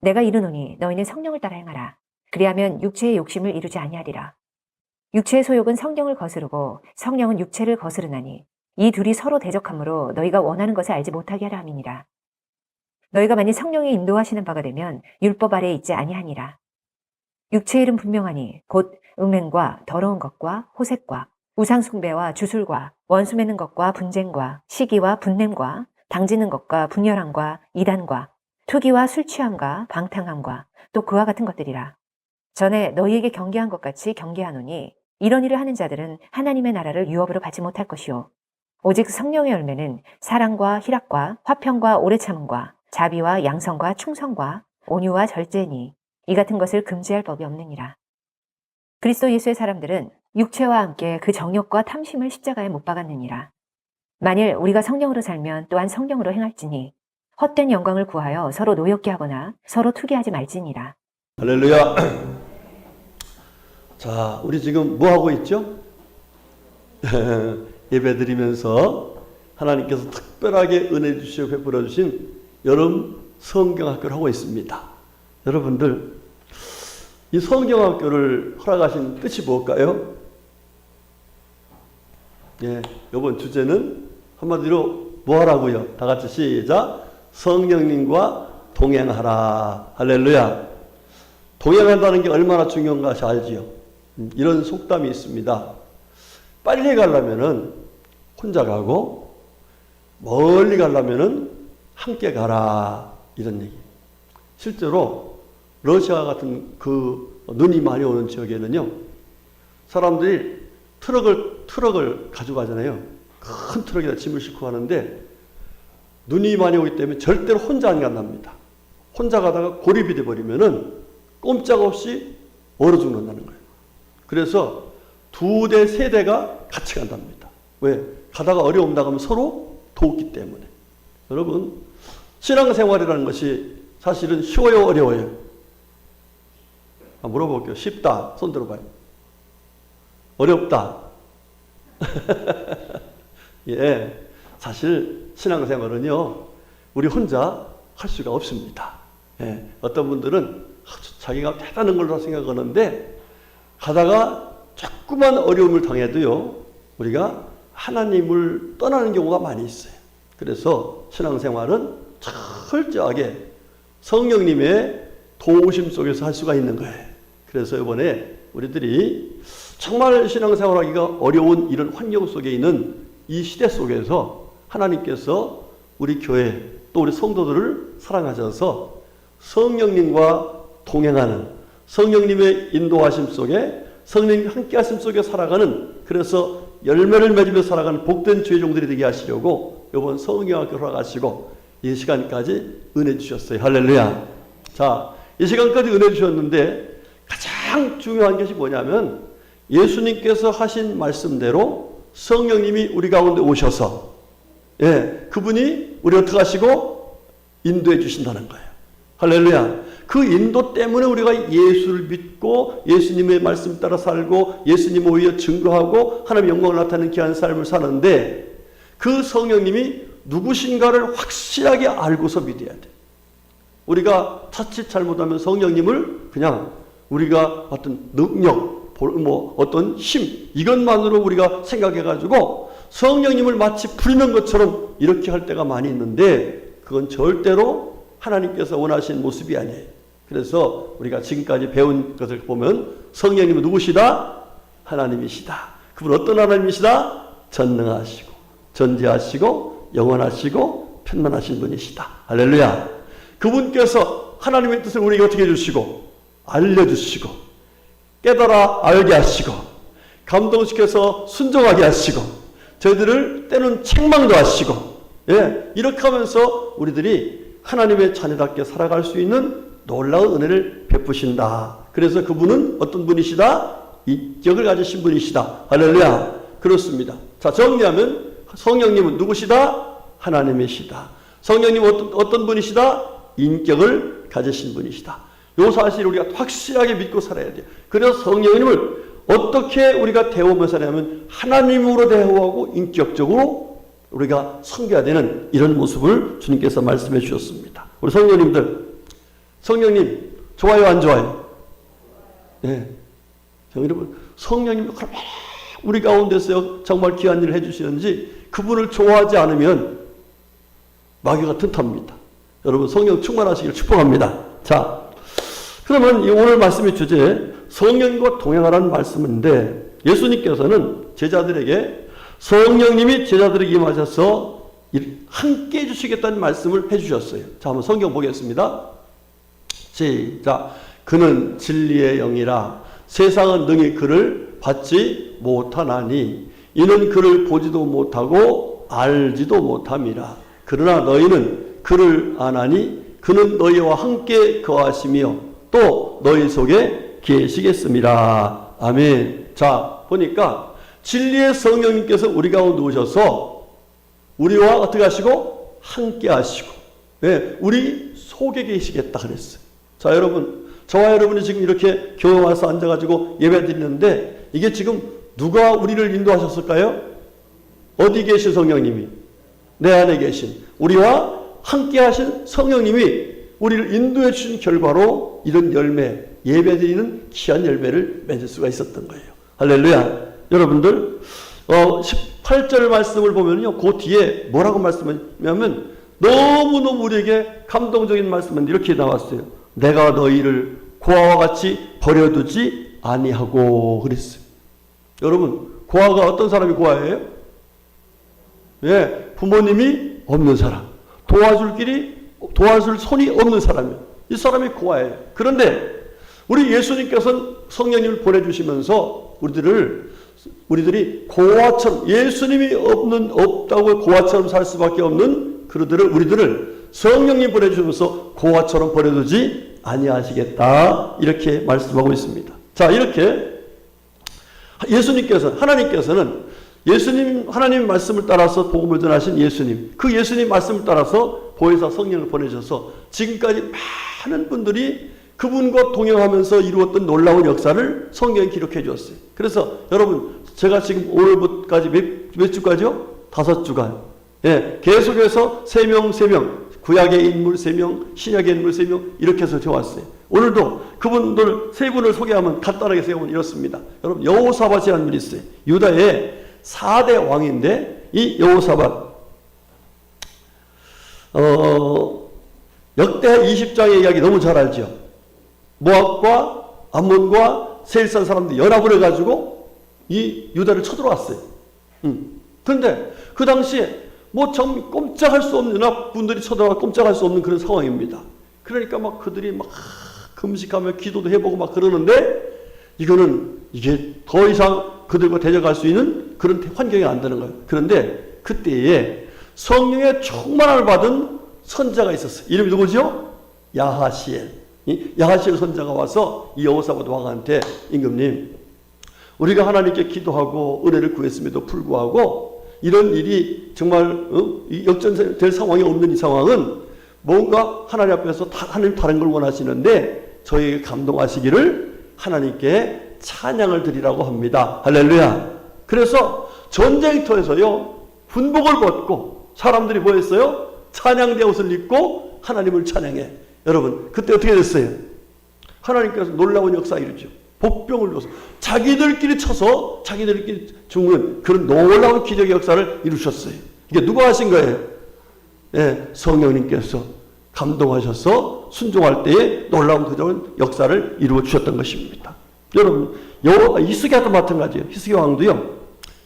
내가 이르노니 너희는 성령을 따라 행하라. 그리하면 육체의 욕심을 이루지 아니하리라. 육체의 소욕은 성령을 거스르고 성령은 육체를 거스르나니 이 둘이 서로 대적하므로 너희가 원하는 것을 알지 못하게 하라 함이니라. 너희가 만일 성령이 인도하시는 바가 되면 율법 아래에 있지 아니하니라. 육체의 일은 분명하니 곧 음행과 더러운 것과 호색과 우상숭배와 주술과 원수 맺는 것과 분쟁과 시기와 분냄과 당지는 것과 분열함과 이단과 투기와 술 취함과 방탕함과 또 그와 같은 것들이라. 전에 너희에게 경계한 것 같이 경계하노니 이런 일을 하는 자들은 하나님의 나라를 유업으로 받지 못할 것이요 오직 성령의 열매는 사랑과 희락과 화평과 오래 참음과 자비와 양성과 충성과 온유와 절제니 이 같은 것을 금지할 법이 없느니라. 그리스도 예수의 사람들은 육체와 함께 그 정욕과 탐심을 십자가에 못 박았느니라. 만일 우리가 성령으로 살면 또한 성령으로 행할지니 헛된 영광을 구하여 서로 노엽게 하거나 서로 투기하지 말지니라. 할렐루야. 자, 우리 지금 뭐 하고 있죠? 예배 드리면서 하나님께서 특별하게 은혜 주시고 베풀어 주신 여름 성경학교를 하고 있습니다. 여러분들, 이 성경학교를 허락하신 뜻이 뭘까요? 예, 이번 주제는 한마디로 뭐 하라고요? 다 같이 시작. 성령님과 동행하라. 할렐루야. 동행한다는 게 얼마나 중요한가 알지요? 이런 속담이 있습니다. 빨리 가려면은 혼자 가고 멀리 가려면은 함께 가라. 이런 얘기. 실제로 러시아 같은 그 눈이 많이 오는 지역에는요, 사람들이 트럭을 가져가잖아요. 큰 트럭에다 짐을 싣고 가는데 눈이 많이 오기 때문에 절대로 혼자 안 간답니다. 혼자 가다가 고립이 돼버리면은 꼼짝없이 얼어 죽는다는 거예요. 그래서 2대, 3대가 같이 간답니다. 왜? 가다가 어려움 나가면 서로 돕기 때문에. 여러분, 신앙생활이라는 것이 사실은 쉬워요, 어려워요? 물어볼게요. 쉽다. 손 들어봐요. 어렵다. 예. 사실 신앙생활은요, 우리 혼자 할 수가 없습니다. 예. 어떤 분들은 자기가 대단한 걸로 생각하는데, 가다가 조그만 어려움을 당해도요, 우리가 하나님을 떠나는 경우가 많이 있어요. 그래서 신앙생활은 철저하게 성령님의 도우심 속에서 할 수가 있는 거예요. 그래서 이번에 우리들이 정말 신앙생활하기가 어려운 이런 환경 속에 있는 이 시대 속에서 하나님께서 우리 교회 또 우리 성도들을 사랑하셔서 성령님과 동행하는, 성령님의 인도하심 속에, 성령님 함께 하심 속에 살아가는, 그래서 열매를 맺으며 살아가는 복된 주의 종들이 되게 하시려고 이번 성경학교 허락하시고 이 시간까지 은혜 주셨어요. 할렐루야. 자, 이 시간까지 은혜 주셨는데 가장 중요한 것이 뭐냐면 예수님께서 하신 말씀대로 성령님이 우리 가운데 오셔서, 예, 그분이 우리 어떻게 하시고 인도해 주신다는 거예요. 할렐루야. 그 인도 때문에 우리가 예수를 믿고 예수님의 말씀 따라 살고 예수님 오히려 증거하고 하나님의 영광을 나타내는 귀한 삶을 사는데, 그 성령님이 누구신가를 확실하게 알고서 믿어야 돼. 우리가 자칫 잘못하면 성령님을 그냥 우리가 어떤 능력, 어떤 힘, 이것만으로 우리가 생각해가지고 성령님을 마치 부리는 것처럼 이렇게 할 때가 많이 있는데, 그건 절대로 하나님께서 원하시는 모습이 아니에요. 그래서 우리가 지금까지 배운 것을 보면 성령님은 누구시다? 하나님이시다. 그분 어떤 하나님이시다? 전능하시고 전지하시고 영원하시고 편만하신 분이시다. 할렐루야. 그분께서 하나님의 뜻을 우리에게 어떻게 해주시고 알려주시고 깨달아 알게 하시고 감동시켜서 순종하게 하시고 저희들을 때는 책망도 하시고, 예, 이렇게 하면서 우리들이 하나님의 자녀답게 살아갈 수 있는 놀라운 은혜를 베푸신다. 그래서 그분은 어떤 분이시다? 인격을 가지신 분이시다. 할렐루야. 그렇습니다. 자, 정리하면 성령님은 누구시다? 하나님이시다. 성령님은 어떤 분이시다? 인격을 가지신 분이시다. 이 사실을 우리가 확실하게 믿고 살아야 돼요. 그래서 성령님을 어떻게 우리가 대우하면서 하냐면 하나님으로 대우하고 인격적으로 우리가 섬겨야 되는 이런 모습을 주님께서 말씀해 주셨습니다. 우리 성도님들, 성령님 좋아요 안 좋아요? 네. 여러분 성령님 우리 가운데서 정말 귀한 일을 해주시는지 그분을 좋아하지 않으면 마귀가 튼탑니다. 여러분 성령 충만하시길 축복합니다. 자, 그러면 오늘 말씀의 주제 성령과 동행하라는 말씀인데 예수님께서는 제자들에게 성령님이 제자들에게 임하셔서 함께 해주시겠다는 말씀을 해주셨어요. 자, 한번 성경 보겠습니다. 시작. 그는 진리의 영이라 세상은 능히 그를 받지 못하나니 이는 그를 보지도 못하고 알지도 못함이라. 그러나 너희는 그를 아나니 그는 너희와 함께 거하시며 또 너희 속에 계시겠습니다. 아멘. 자, 보니까 진리의 성령님께서 우리 가운데 오셔서 우리와 어떻게 하시고 함께 하시고 네, 우리 속에 계시겠다 그랬어요. 자, 여러분 저와 여러분이 지금 이렇게 교회 와서 앉아가지고 예배 드리는데 이게 지금 누가 우리를 인도하셨을까요? 어디 계신 성령님이? 내 안에 계신 우리와 함께 하신 성령님이 우리를 인도해 주신 결과로 이런 열매, 예배 드리는 귀한 열매를 맺을 수가 있었던 거예요. 할렐루야. 여러분들 18절 말씀을 보면요, 그 뒤에 뭐라고 말씀하냐면 너무너무 우리에게 감동적인 말씀은 이렇게 나왔어요. 내가 너희를 고아와 같이 버려두지 아니하고 그랬어요. 여러분 고아가 어떤 사람이 고아예요? 예, 부모님이 없는 사람, 도와줄 손이 없는 사람이에요. 이 사람이 고아예요. 그런데 우리 예수님께서는 성령님을 보내주시면서 우리들이 고아처럼 예수님이 없다고 고아처럼 살 수밖에 없는 우리들을 성령님 보내주시면서 고아처럼 버려두지 아니하시겠다 이렇게 말씀하고 있습니다. 자, 이렇게 하나님께서는 하나님 말씀을 따라서 복음을 전하신 예수님, 그 예수님 말씀을 따라서 보혜사 성령을 보내셔서 지금까지 많은 분들이 그분과 동행하면서 이루었던 놀라운 역사를 성경에 기록해 주었어요. 그래서 여러분 제가 지금 오늘부터까지 몇 주까지요? 5주간 예, 계속해서 3명 구약의 인물 3명, 신약의 인물 3명 이렇게 해서 되어왔어요. 오늘도 그분들 3분을 소개하면 간단하게 세우면 이렇습니다. 여러분 여호사밧이라는 분이 있어요. 유다의 4대 왕인데 이 여호사밧 역대하 20장의 이야기 너무 잘 알죠. 모압과 암몬과 세일산 사람들이 연합을 해가지고 이 유다를 쳐들어왔어요. 그런데 그 당시에 꼼짝할 수 없는 연합군들이 쳐들어와 꼼짝할 수 없는 그런 상황입니다. 그러니까 그들이 금식하며 기도도 해보고 그러는데 이게 더 이상 그들과 대적할 수 있는 그런 환경이 안 되는 거예요. 그런데 그때에 성령의 충만함을 받은 선자가 있었어요. 이름이 누구죠? 야하시엘. 야하시엘 선자가 와서 이 여호사밧 왕한테 임금님, 우리가 하나님께 기도하고 은혜를 구했음에도 불구하고 이런 일이 정말 역전될 상황이 없는 이 상황은 뭔가 하나님 앞에서 하나님 다른 걸 원하시는데 저희에게 감동하시기를 하나님께 찬양을 드리라고 합니다. 할렐루야. 그래서 전쟁터에서요 군복을 벗고 사람들이 뭐 했어요? 찬양대 옷을 입고 하나님을 찬양해. 여러분 그때 어떻게 됐어요? 하나님께서 놀라운 역사 이루죠. 복병을 줘서 자기들끼리 쳐서 자기들끼리 죽는 그런 놀라운 기적의 역사를 이루셨어요. 이게 누가 하신 거예요? 네, 성령님께서 감동하셔서 순종할 때에 놀라운 그런 역사를 이루어 주셨던 것입니다. 여러분 히스기야도 마찬가지예요. 히스기야 왕도요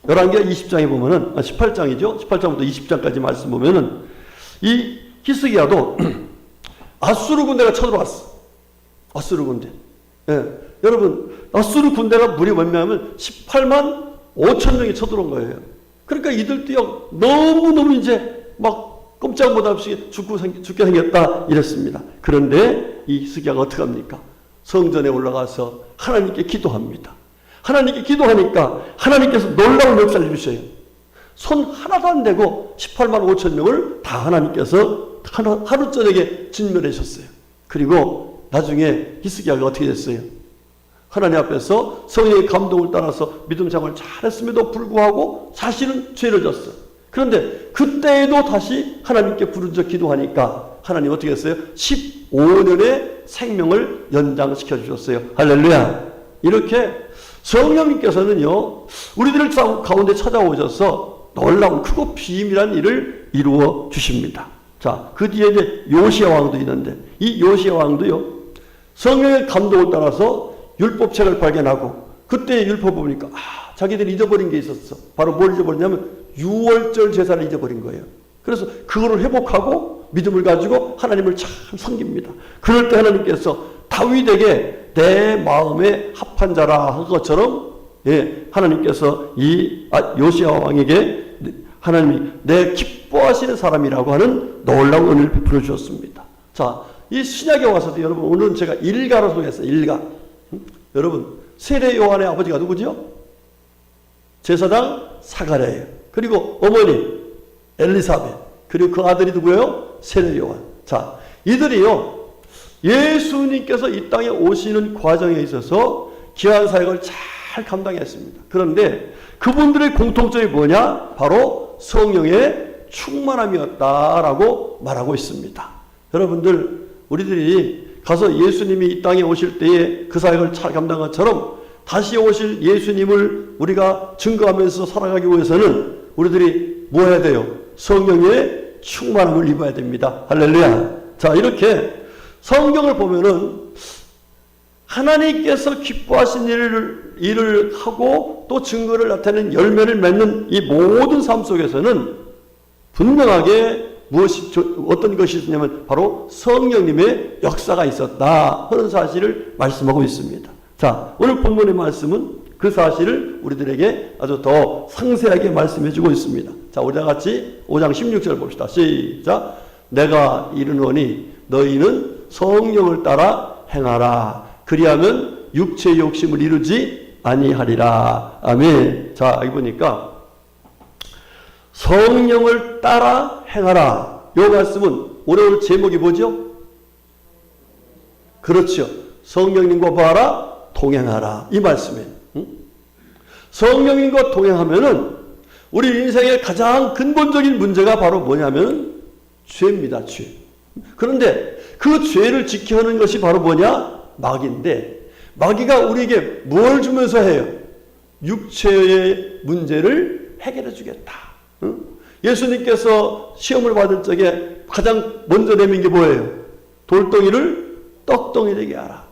11개 20장에 보면은 18장이죠. 18장부터 20장까지 말씀 보면은 이 히스기야도 아수르 군대가 쳐들어왔어. 아수르 군대. 예. 여러분 아수르 군대가 무려 몇 명이면 18만 5천 명이 쳐들어온 거예요. 그러니까 이들도요 너무너무 이제 꼼짝 못하없이 죽게 생겼다 이랬습니다. 그런데 이 히스기야가 어떻게 합니까? 성전에 올라가서 하나님께 기도합니다. 하나님께 기도하니까 하나님께서 놀라운 역사를 이루셔요. 손 하나도 안 대고 18만 5천 명을 다 하나님께서 하루 저녁에 진멸하셨어요. 그리고 나중에 히스기야가 어떻게 됐어요? 하나님 앞에서 성령의 감동을 따라서 믿음 생활을 잘했음에도 불구하고 사실은 죄를 졌어요. 그런데 그때에도 다시 하나님께 부르짖어 기도하니까 하나님 어떻게 했어요? 15년의 생명을 연장시켜 주셨어요. 할렐루야. 이렇게 성령님께서는요, 우리들 가운데 찾아오셔서 놀라운 크고 비밀한 일을 이루어 주십니다. 자, 그 뒤에 이제 요시야 왕도 있는데, 이 요시야 왕도요, 성령의 감동을 따라서 율법책을 발견하고, 그때 율법 보니까, 자기들이 잊어버린 게 있었어. 바로 뭘 잊어버렸냐면, 유월절 제사를 잊어버린 거예요. 그래서 그거를 회복하고 믿음을 가지고 하나님을 참 섬깁니다. 그럴 때 하나님께서 다윗에게 내 마음에 합한 자라 한 것처럼, 예, 하나님께서 이 요시야 왕에게 하나님이 내 기뻐하시는 사람이라고 하는 놀라운 은혜를 베풀어 주셨습니다. 자, 이 신약에 와서도 여러분, 오늘은 제가 일가로 소개했어요. 일가. 여러분, 세례 요한의 아버지가 누구죠? 제사장 사가랴예요. 그리고 어머니 엘리사벳, 그리고 그 아들이 누구예요? 세례 요한. 자, 이들이요, 예수님께서 이 땅에 오시는 과정에 있어서 귀한 사역을 잘 감당했습니다. 그런데 그분들의 공통점이 뭐냐? 바로 성령의 충만함이었다라고 말하고 있습니다. 여러분들, 우리들이 가서 예수님이 이 땅에 오실 때에 그 사역을 잘 감당한 것처럼 다시 오실 예수님을 우리가 증거하면서 살아가기 위해서는 우리들이 뭐 해야 돼요? 성령의 충만함을 입어야 됩니다. 할렐루야. 자, 이렇게 성경을 보면은 하나님께서 기뻐하신 일을 하고 또 증거를 나타내는 열매를 맺는 이 모든 삶 속에서는 분명하게 어떤 것이 있냐면 바로 성령님의 역사가 있었다 하는 사실을 말씀하고 있습니다. 자, 오늘 본문의 말씀은 그 사실을 우리들에게 아주 더 상세하게 말씀해 주고 있습니다. 자, 우리 다 같이 5장 16절 봅시다. 시작. 내가 이르노니 너희는 성령을 따라 행하라. 그리하면 육체의 욕심을 이루지 아니하리라. 아멘. 자, 여기 보니까 성령을 따라 행하라. 이 말씀은 오늘 제목이 뭐죠? 그렇죠. 성령님과 뭐하라? 동행하라. 이 말씀이에요. 성령님과 동행하면은 우리 인생의 가장 근본적인 문제가 바로 뭐냐면 죄입니다. 죄. 그런데 그 죄를 지켜 하는 것이 바로 뭐냐? 마귀인데, 마귀가 우리에게 뭘 주면서 해요? 육체의 문제를 해결해 주겠다. 예수님께서 시험을 받을 적에 가장 먼저 내민 게 뭐예요? 돌덩이를 떡덩이 되게 하라.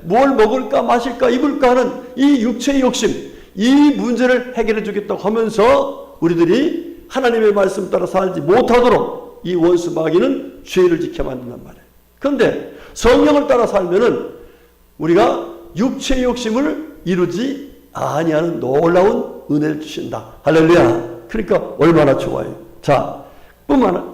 뭘 먹을까 마실까 입을까 하는 이 육체의 욕심, 이 문제를 해결해 주겠다고 하면서 우리들이 하나님의 말씀 따라 살지 못하도록 이 원수 마귀는 죄를 지켜 만든단 말이에요. 그런데 성령을 따라 살면은 우리가 육체의 욕심을 이루지 아니하는 놀라운 은혜를 주신다. 할렐루야. 그러니까 얼마나 좋아요. 자, 뿐만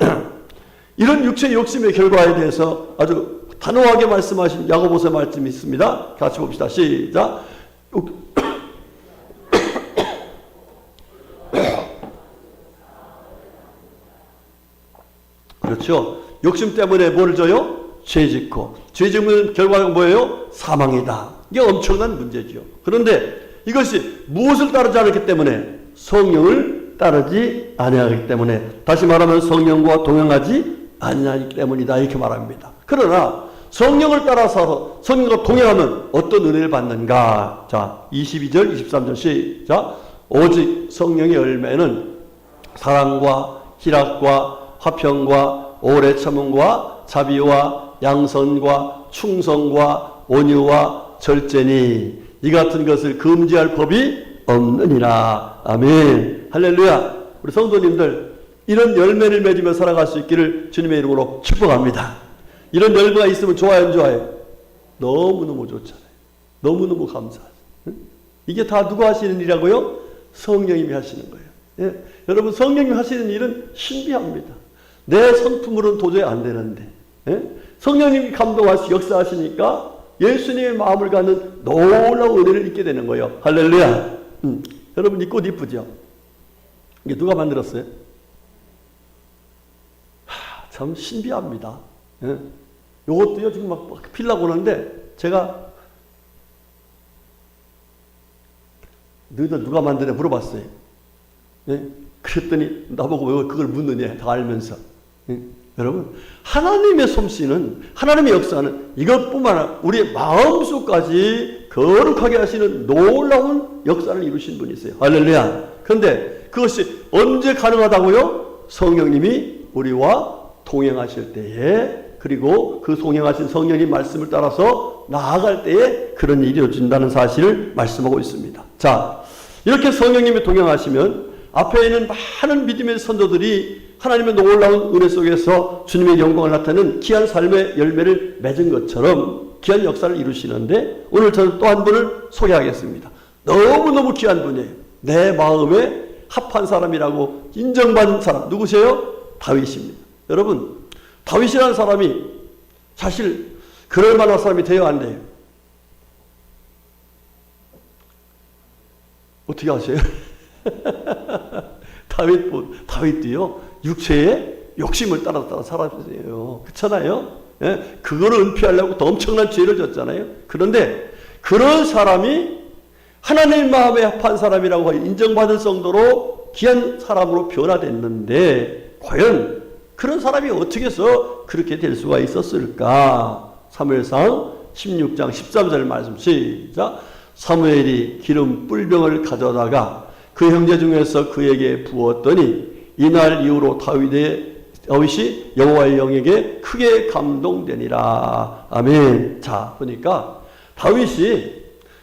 이런 육체의 욕심의 결과에 대해서 아주 단호하게 말씀하신 야고보서 말씀이 있습니다. 같이 봅시다. 시작. 그렇죠. 욕심 때문에 뭐를 져요? 죄 짓고. 죄 짓는 결과가 뭐예요? 사망이다. 이게 엄청난 문제죠. 그런데 이것이 무엇을 따르지 않았기 때문에? 성령을 따르지 아니하기 때문에. 다시 말하면 성령과 동행하지 아니하기 때문이다. 이렇게 말합니다. 그러나 성령을 따라서 성령과 동행하면 어떤 은혜를 받는가? 자, 22절, 23절 시작. 오직 성령의 열매는 사랑과 희락과 화평과 오래 참음과 자비와 양선과 충성과 온유와 절제니 이 같은 것을 금지할 법이 없느니라. 아멘. 할렐루야. 우리 성도님들, 이런 열매를 맺으며 살아갈 수 있기를 주님의 이름으로 축복합니다. 이런 열매가 있으면 좋아요, 안 좋아요? 너무너무 좋잖아요. 너무너무 감사하죠. 이게 다 누가 하시는 일이라고요? 성령님이 하시는 거예요. 예. 여러분, 성령님이 하시는 일은 신비합니다. 내 성품으로는 도저히 안 되는데, 예? 성령님이 감동하시 역사하시니까 예수님의 마음을 갖는 놀라운 은혜를 잊게 되는 거예요. 할렐루야. 여러분, 이 꽃 이쁘죠? 이게 누가 만들었어요? 참 신비합니다. 예? 이것도요, 지금 막 피려고 하는데, 제가 너희들 누가 만드냐 물어봤어요. 예? 그랬더니 나보고 왜 그걸 묻느냐, 다 알면서. 예? 여러분, 하나님의 솜씨는, 하나님의 역사는 이것뿐만 아니라 우리의 마음속까지 거룩하게 하시는 놀라운 역사를 이루신 분이 있어요. 할렐루야. 그런데 그것이 언제 가능하다고요? 성령님이 우리와 동행하실 때에, 그리고 그 동행하신 성령님 말씀을 따라서 나아갈 때에 그런 일이 이루어진다는 사실을 말씀하고 있습니다. 자, 이렇게 성령님이 동행하시면 앞에 있는 많은 믿음의 선조들이 하나님의 놀라운 은혜 속에서 주님의 영광을 나타내는 귀한 삶의 열매를 맺은 것처럼 귀한 역사를 이루시는데, 오늘 저는 또 한 분을 소개하겠습니다. 너무너무 귀한 분이에요. 내 마음에 합한 사람이라고 인정받은 사람. 누구세요? 다윗입니다. 여러분, 다윗이라는 사람이 사실 그럴 만한 사람이 되어야 안 돼요. 어떻게 아세요? 다윗도요, 육체의 욕심을 따라 살았어요. 그렇잖아요? 예? 그거를 은폐하려고 더 엄청난 죄를 졌잖아요. 그런데 그런 사람이 하나님 마음에 합한 사람이라고 인정받을 정도로 귀한 사람으로 변화됐는데, 과연 그런 사람이 어떻게 해서 그렇게 될 수가 있었을까? 사무엘상 16장 13절 말씀 시작. 사무엘이 기름 뿔병을 가져다가 그 형제 중에서 그에게 부었더니 이날 이후로 다윗이 여호와의 영에게 크게 감동되니라. 아멘. 자, 보니까 다윗이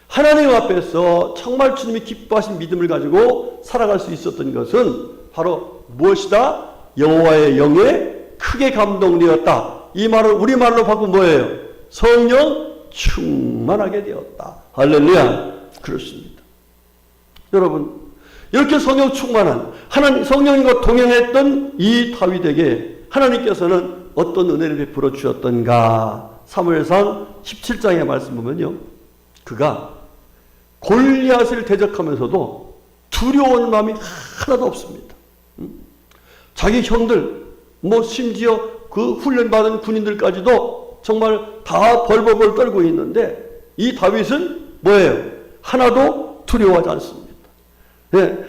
하나님 앞에서 정말 주님이 기뻐하신 믿음을 가지고 살아갈 수 있었던 것은 바로 무엇이다? 여호와의 영에 크게 감동되었다. 이 말을 우리말로 바꾸면 뭐예요? 성령 충만하게 되었다. 할렐루야. 그렇습니다. 여러분, 이렇게 성령 충만한 하나님, 성령님과 동행했던 이 다윗에게 하나님께서는 어떤 은혜를 베풀어 주셨던가? 사무엘상 17장의 말씀 보면요, 그가 골리앗을 대적하면서도 두려운 마음이 하나도 없습니다. 자기 형들, 심지어 그 훈련받은 군인들까지도 정말 다 벌벌벌 떨고 있는데, 이 다윗은 뭐예요? 하나도 두려워하지 않습니다. 네.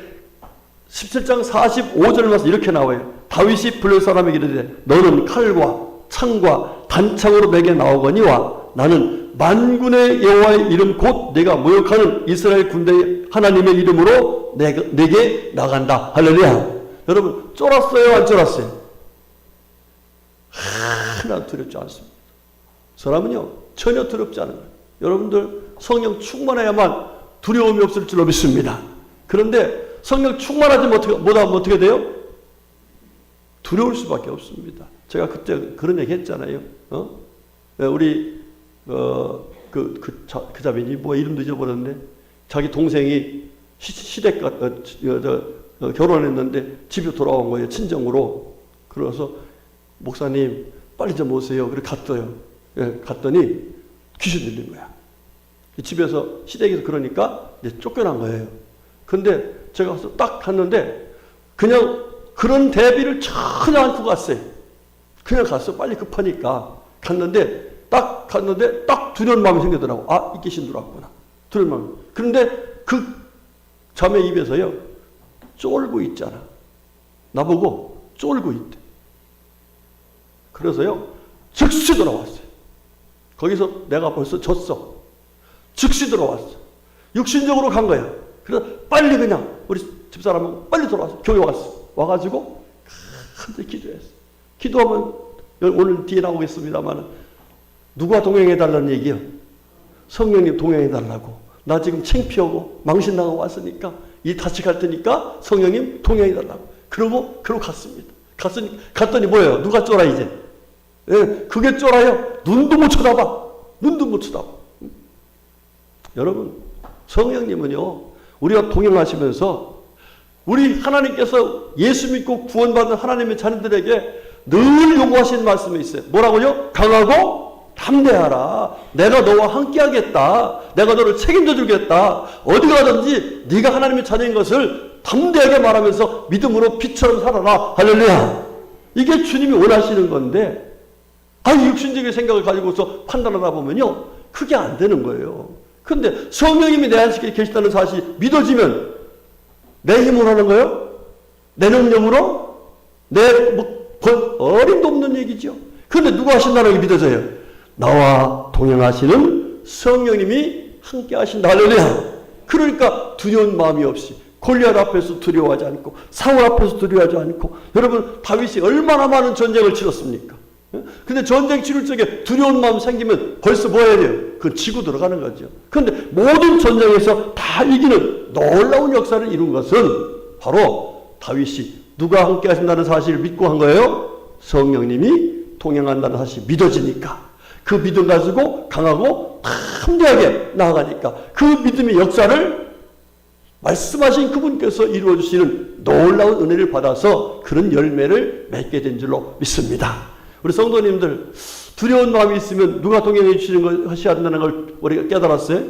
17장 45절 말씀 이렇게 나와요. 다윗이 불릴 사람에게 이르되 너는 칼과 창과 단창으로 내게 나오거니와 나는 만군의 여호와의 이름 곧 내가 모욕하는 이스라엘 군대의 하나님의 이름으로 내게 나간다. 할렐루야. 여러분, 쫄았어요? 안 쫄았어요? 하나도 두렵지 않습니다. 사람은요, 전혀 두렵지 않은 거예요. 여러분들 성령 충만해야만 두려움이 없을 줄로 믿습니다. 그런데 성령 충만하지 못하면 어떻게 돼요? 두려울 수밖에 없습니다. 제가 그때 그런 얘기 했잖아요. 우리 그 자매니 이름도 잊어버렸는데, 자기 동생이 시댁 결혼했는데 집에 돌아온 거예요. 친정으로. 그래서 목사님 빨리 좀 오세요. 그래 갔어요. 예, 갔더니 귀신 들린 거야. 집에서 시댁에서 그러니까 이제 쫓겨난 거예요. 근데 제가 가서 딱 갔는데 그냥 그런 대비를 전혀 않고 갔어요. 그냥 갔어. 빨리 급하니까 갔는데 딱 두려운 마음이 생기더라고. 아, 이 귀신 들어왔구나. 두려운 마음. 그런데 그 자매 입에서요, 쫄고 있잖아. 나보고 쫄고 있대. 그래서요, 즉시 돌아왔어요. 거기서 내가 벌써 졌어. 즉시 들어왔어. 육신적으로 간 거야. 그래서 빨리 그냥 우리 집사람은 빨리 돌아왔어. 교회 왔어. 와가지고 한테 기도했어. 기도하면 오늘 뒤에 나오겠습니다만 누가 동행해달라는 얘기요? 성령님 동행해달라고. 나 지금 창피하고 망신당하고 왔으니까 같이 갈 테니까 성령님 동행해달라고. 그러고 갔습니다. 갔더니 뭐예요? 누가 쫄아 이제? 예, 그게 쫄아요. 눈도 못 쳐다봐. 눈도 못 쳐다봐. 여러분, 성령님은요, 우리가 동행하시면서 우리 하나님께서 예수 믿고 구원받는 하나님의 자녀들에게 늘 요구하시는 말씀이 있어요. 뭐라고요? 강하고 담대하라. 내가 너와 함께 하겠다. 내가 너를 책임져 주겠다. 어디 가든지 네가 하나님의 자녀인 것을 담대하게 말하면서 믿음으로 빛처럼 살아라. 할렐루야. 이게 주님이 원하시는 건데, 육신적인 생각을 가지고서 판단하다 보면요, 그게 안 되는 거예요. 근데 성령님이 내 안에 계시다는 사실이 믿어지면 내 힘으로 하는 거예요? 내 능력으로? 내 어림도 없는 얘기죠. 그런데 누가 하신다는 게 믿어져요? 나와 동행하시는 성령님이 함께 하신다. 할렐루야. 그러니까 두려운 마음이 없이 골리앗 앞에서 두려워하지 않고 사울 앞에서 두려워하지 않고, 여러분 다윗이 얼마나 많은 전쟁을 치렀습니까? 근데 전쟁 치를 적에 두려운 마음 생기면 벌써 뭐 해야 돼요? 그건 지고 들어가는 거죠. 그런데 모든 전쟁에서 다 이기는 놀라운 역사를 이룬 것은 바로 다윗이 누가 함께 하신다는 사실을 믿고 한 거예요? 성령님이 동행한다는 사실이 믿어지니까, 그 믿음 가지고 강하고 담대하게 나아가니까 그 믿음의 역사를 말씀하신 그분께서 이루어주시는 놀라운 은혜를 받아서 그런 열매를 맺게 된 줄로 믿습니다. 우리 성도님들, 두려운 마음이 있으면 누가 동행해 주시는 것이 한다는 걸 우리가 깨달았어요?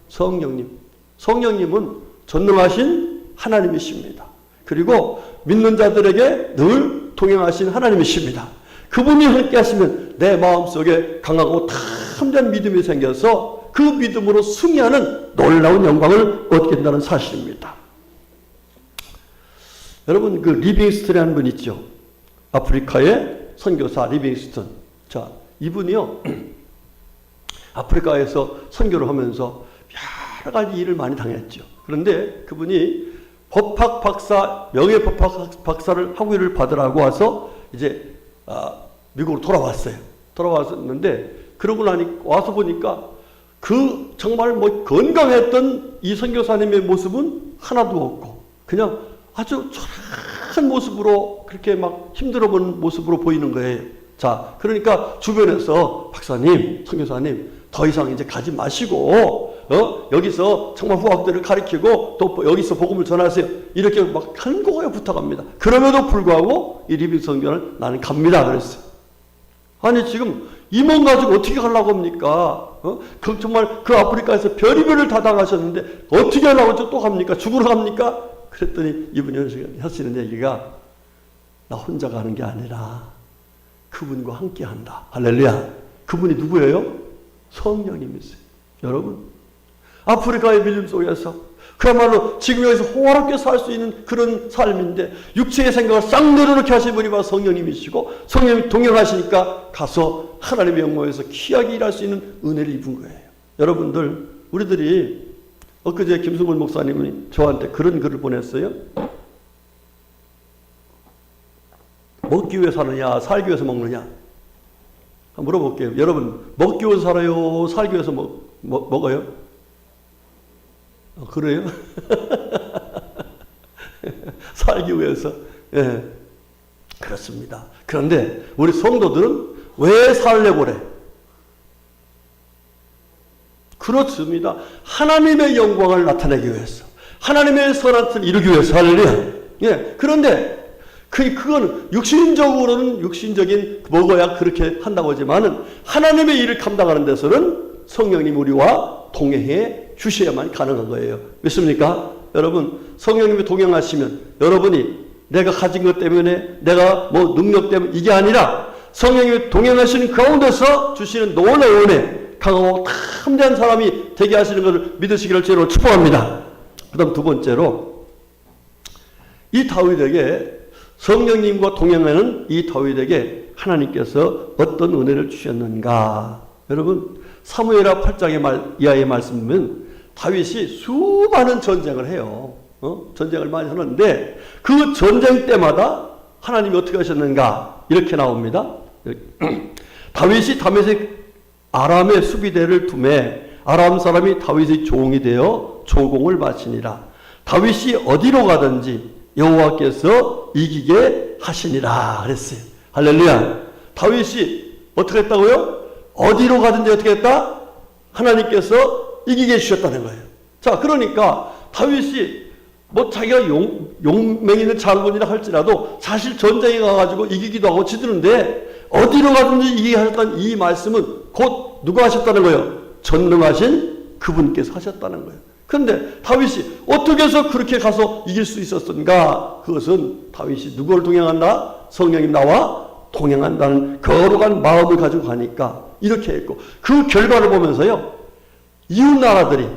성령님. 성령님은 전능하신 하나님이십니다. 그리고 믿는 자들에게 늘 동행하신 하나님이십니다. 그분이 함께 하시면 내 마음속에 강하고 담대한 믿음이 생겨서 그 믿음으로 승리하는 놀라운 영광을 얻게 된다는 사실입니다. 여러분, 그 리빙스턴이라는 분 있죠? 아프리카의 선교사 리빙스턴. 자, 이분이요, 아프리카에서 선교를 하면서 여러 가지 일을 많이 당했죠. 그런데 그분이 법학 박사, 명예법학 박사를 학위를 받으라고 와서 이제 미국으로 돌아왔어요. 돌아왔었는데, 그러고 나니 와서 보니까 그 정말 뭐 건강했던 이 선교사님의 모습은 하나도 없고 그냥 아주 초라한 모습으로, 그렇게 막 힘들어 보는 모습으로 보이는 거예요. 자, 그러니까 주변에서 박사님, 선교사님, 더 이상 이제 가지 마시고 여기서 정말 후학들을 가르치고 또 여기서 복음을 전하세요. 이렇게 막 간곡하게 부탁합니다. 그럼에도 불구하고 이 리빙 선교는 나는 갑니다 그랬어요. 아니, 지금 이 몸 가지고 어떻게 가려고 합니까? 그 정말 그 아프리카에서 별의별을 다 당하셨는데 어떻게 하려고 또 갑니까? 죽으러 갑니까? 그랬더니 이분이 하시는 얘기가, 나 혼자 가는 게 아니라 그분과 함께 한다. 할렐루야. 그분이 누구예요? 성령님이세요. 여러분, 아프리카의 믿음 속에서 그야말로 지금 여기서 호화롭게 살 수 있는 그런 삶인데 육체의 생각을 싹 내려놓게 하신 분이 바로 성령님이시고, 성령님이 동행하시니까 가서 하나님의 영광에서 귀하게 일할 수 있는 은혜를 입은 거예요. 여러분들, 우리들이 엊그제 김승훈 목사님이 저한테 그런 글을 보냈어요. 먹기 위해 사느냐, 살기 위해서 먹느냐? 한번 물어볼게요. 여러분, 먹기 위해서 살아요? 살기 위해서 먹어요? 그래요? 살기 위해서. 예, 그렇습니다. 그런데 우리 성도들은 왜 살려고 그래? 그렇습니다. 하나님의 영광을 나타내기 위해서, 하나님의 선한 뜻을 이루기 위해서. 할렐루야. 예, 그런데 그건 육신적으로는 육신적인 먹어야 그렇게 한다고 하지만은 하나님의 일을 감당하는 데서는 성령님 우리와 동행해 주셔야만 가능한 거예요. 믿습니까? 여러분, 성령님이 동행하시면 여러분이 내가 가진 것 때문에, 내가 뭐 능력 때문에 이게 아니라 성령님이 동행하시는 가운데서 주시는 놀라운 은혜, 강하고 담대한 사람이 되게 하시는 것을 믿으시기를 주로 축복합니다. 그 다음 두 번째로, 이 다윗에게, 성령님과 동행하는 이 다윗에게 하나님께서 어떤 은혜를 주셨는가? 여러분, 사무엘하 8장의 이하의 말씀 보면 다윗이 수많은 전쟁을 해요. 전쟁을 많이 하는데 그 전쟁 때마다 하나님이 어떻게 하셨는가? 이렇게 나옵니다. 다윗이 다메섹 아람의 수비대를 두매 아람 사람이 다윗의 종이 되어 조공을 바치니라. 다윗이 어디로 가든지 여호와께서 이기게 하시니라 그랬어요. 할렐루야. 다윗이 어떻게 했다고요? 어디로 가든지 어떻게 했다? 하나님께서 이기게 해주셨다는 거예요. 자, 그러니까 다윗이 뭐 자기가 용맹 있는 장군이라 할지라도 사실 전쟁에 가가지고 이기기도 하고 지드는데 어디로 가든지 이기게 하셨다는 이 말씀은 곧 누가 하셨다는 거예요? 전능하신 그분께서 하셨다는 거예요. 그런데 다윗이 어떻게 해서 그렇게 가서 이길 수 있었던가? 그것은 다윗이 누구를 동행한다? 성령이 나와 동행한다는 거룩한 마음을 가지고 가니까 이렇게 했고, 그 결과를 보면서요, 이웃 나라들이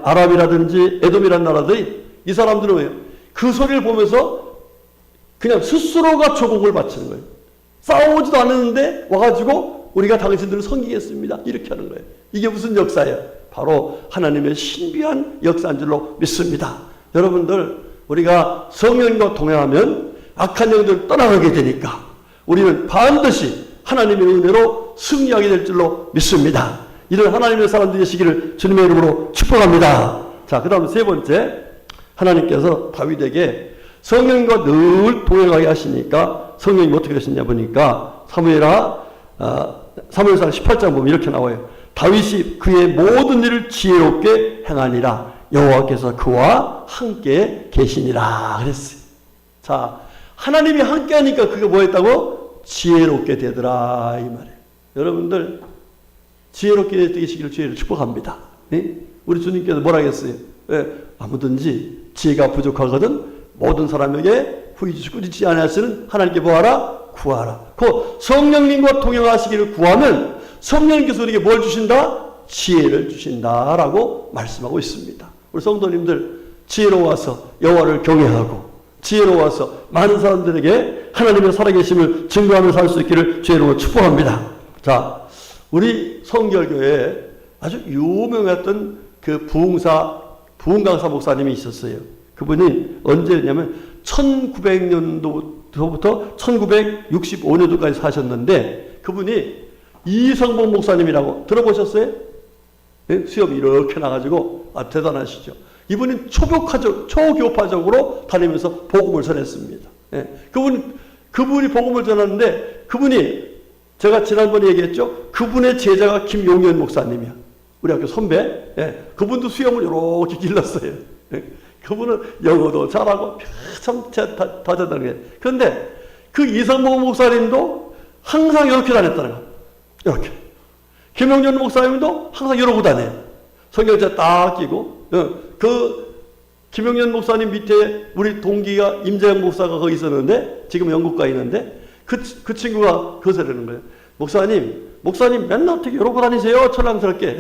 아랍이라든지 에돔이라는 나라들이, 이 사람들은 왜요? 그 소리를 보면서 그냥 스스로가 조공을 바치는 거예요. 싸우지도 않았는데 와가지고 우리가 당신들을 섬기겠습니다. 이렇게 하는 거예요. 이게 무슨 역사예요? 바로 하나님의 신비한 역사인 줄로 믿습니다. 여러분들, 우리가 성령과 동행하면 악한 영들을 떠나가게 되니까 우리는 반드시 하나님의 은혜로 승리하게 될 줄로 믿습니다. 이런 하나님의 사람들이 되시기를 주님의 이름으로 축복합니다. 자, 그 다음 세 번째, 하나님께서 다윗에게 성령과 늘 동행하게 하시니까 성령이 어떻게 하셨냐 보니까 사무엘상 18장 보면 이렇게 나와요. 다윗이 그의 모든 일을 지혜롭게 행하니라. 여호와께서 그와 함께 계시니라 그랬어요. 자, 하나님이 함께 하니까 그게 뭐였다고? 지혜롭게 되더라 이 말이에요. 여러분들, 지혜롭게 되시기를 주의를 축복합니다. 네? 우리 주님께서 뭐라 했어요? 아무든지 지혜가 부족하거든 모든 사람에게 후이지 꾸짖지 않으시는 하나님께 뭐하라? 구하라. 그 성령님과 동행하시기를 구하면 성령님께서 우리에게 뭘 주신다? 지혜를 주신다라고 말씀하고 있습니다. 우리 성도님들, 지혜로워서 여호와를 경외하고 지혜로워서 많은 사람들에게 하나님의 살아계심을 증거하며 살 수 있기를 주의로 축복합니다. 자, 우리 성결교회에 아주 유명했던 그 부흥강사 목사님이 있었어요. 그분이 언제냐면 1900년도부터 1965년도까지 사셨는데 그분이 이성봉 목사님이라고 들어보셨어요? 네? 수염이 이렇게 나가지고 대단하시죠. 이분이 초교파적으로 다니면서 복음을 전했습니다. 네. 그분이 복음을 전하는데 그분이 제가 지난번에 얘기했죠. 그분의 제자가 김용현 목사님이야. 우리 학교 선배. 네. 그분도 수염을 이렇게 길렀어요. 네. 그분은 영어도 잘하고 참 다재다능해. 그런데 그 이성봉 목사님도 항상 이렇게 다녔다는 거야. 이렇게. 김용현 목사님도 항상 이러고 다녀요. 성경책 딱 끼고. 그 김용현 목사님 밑에 우리 동기가 임재영 목사가 거기 있었는데 지금 영국 가 있는데 그 친구가 그 소리를 하는 거예요. 목사님 맨날 어떻게 이러고 다니세요? 촐랑스럽게.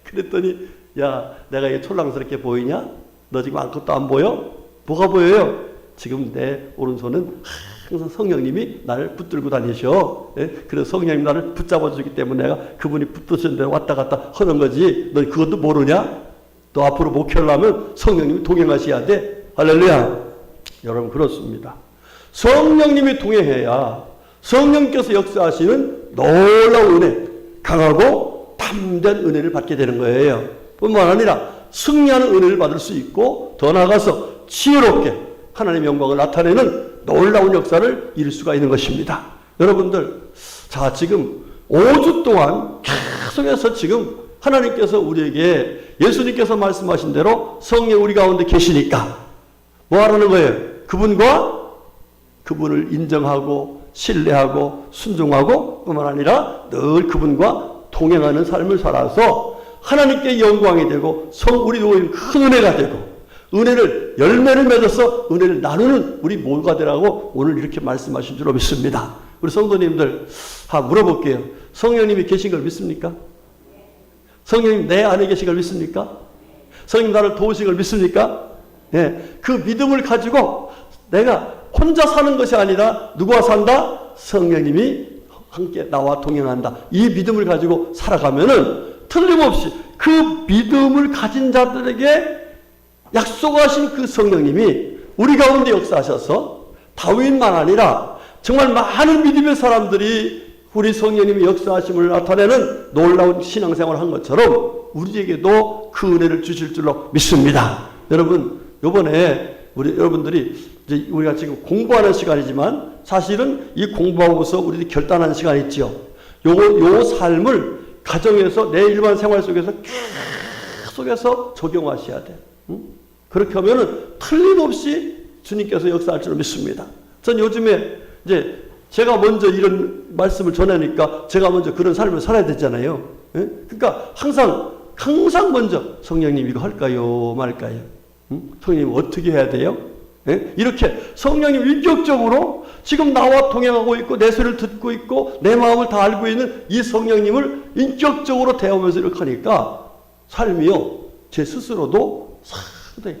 그랬더니 야, 내가 이 촐랑스럽게 보이냐? 너 지금 아무것도 안 보여? 뭐가 보여요? 지금 내 오른손은 항상 성령님이 나를 붙들고 다니셔. 예? 그래서 성령님이 나를 붙잡아 주기 때문에 내가 그분이 붙드신 대로 왔다 갔다 하는 거지. 너 그것도 모르냐? 너 앞으로 목회하려면 성령님이 동행하셔야 돼. 할렐루야. 여러분, 그렇습니다. 성령님이 동행해야 성령께서 역사하시는 놀라운 은혜, 강하고 담대한 은혜를 받게 되는 거예요. 뿐만 아니라 승리하는 은혜를 받을 수 있고 더 나아가서 지혜롭게 하나님의 영광을 나타내는 놀라운 역사를 이룰 수가 있는 것입니다. 여러분들, 자, 지금 5주 동안 계속해서 지금 하나님께서 우리에게 예수님께서 말씀하신 대로 성령 우리 가운데 계시니까 뭐 하라는 거예요? 그분을 인정하고 신뢰하고 순종하고 뿐만 아니라 늘 그분과 동행하는 삶을 살아서 하나님께 영광이 되고 우리도 큰 은혜가 되고 은혜를 열매를 맺어서 은혜를 나누는 우리 모두가 되라고 오늘 이렇게 말씀하신 줄로 믿습니다. 우리 성도님들 다 물어볼게요. 성령님이 계신 걸 믿습니까? 성령님 내 안에 계신 걸 믿습니까? 성령님 나를 도우신 걸 믿습니까? 네, 그 믿음을 가지고 내가 혼자 사는 것이 아니라 누구와 산다? 성령님이 함께 나와 동행한다. 이 믿음을 가지고 살아가면은 틀림없이 그 믿음을 가진 자들에게 약속하신 그 성령님이 우리 가운데 역사하셔서 다윗만 아니라 정말 많은 믿음의 사람들이 우리 성령님의 역사하심을 나타내는 놀라운 신앙생활을 한 것처럼 우리에게도 그 은혜를 주실 줄로 믿습니다. 여러분, 요번에 여러분들이 이제 우리가 지금 공부하는 시간이지만 사실은 이 공부하고서 우리들이 결단하는 시간이 있죠. 요 삶을 가정에서 내 일반 생활 속에서 계속해서 적용하셔야 돼. 응? 그렇게 하면은 틀림없이 주님께서 역사할 줄 믿습니다. 전 요즘에 이제 제가 먼저 이런 말씀을 전하니까 제가 먼저 그런 삶을 살아야 되잖아요. 예? 그러니까 항상 먼저 성령님 이거 할까요? 말까요? 응? 성령님 어떻게 해야 돼요? 예? 이렇게 성령님 인격적으로 지금 나와 동행하고 있고 내 소리를 듣고 있고 내 마음을 다 알고 있는 이 성령님을 인격적으로 대하면서 이렇게 하니까 삶이요. 제 스스로도 상당히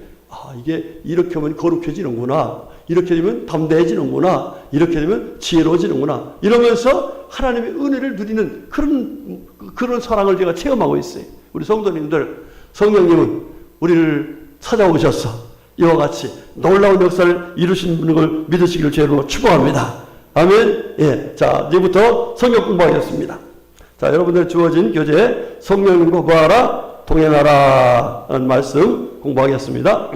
이게 이렇게 하면 거룩해지는구나. 이렇게 되면 담대해지는구나. 이렇게 되면 지혜로워지는구나. 이러면서 하나님의 은혜를 누리는 그런 사랑을 제가 체험하고 있어요. 우리 성도님들, 성령님은 우리를 찾아오셔서 이와 같이 놀라운 역사를 이루신 걸 믿으시기를 죄로 축복합니다. 아멘. 예. 자, 이제부터 성경 공부하겠습니다. 자, 여러분들 주어진 교재 성령님과 구하라, 동행하라 하는 말씀 공부하겠습니다.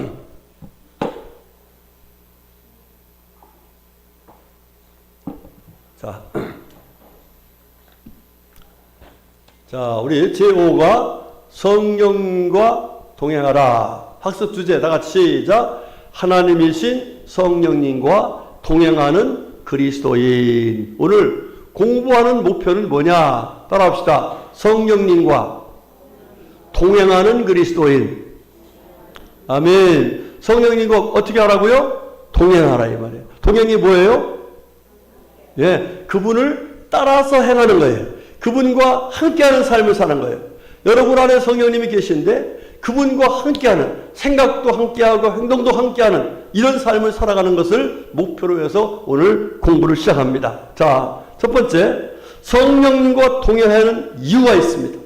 자, 우리 제5가 성령과 동행하라. 학습 주제 다 같이 시작. 하나님이신 성령님과 동행하는 그리스도인. 오늘 공부하는 목표는 뭐냐? 따라합시다. 성령님과 동행하는 그리스도인. 아멘. 성령님과 어떻게 하라고요? 동행하라 이 말이에요. 동행이 뭐예요? 예, 그분을 따라서 행하는 거예요. 그분과 함께하는 삶을 사는 거예요. 여러분 안에 성령님이 계신데 그분과 함께하는, 생각도 함께하고 행동도 함께하는 이런 삶을 살아가는 것을 목표로 해서 오늘 공부를 시작합니다. 자, 첫 번째, 성령님과 동행하는 이유가 있습니다.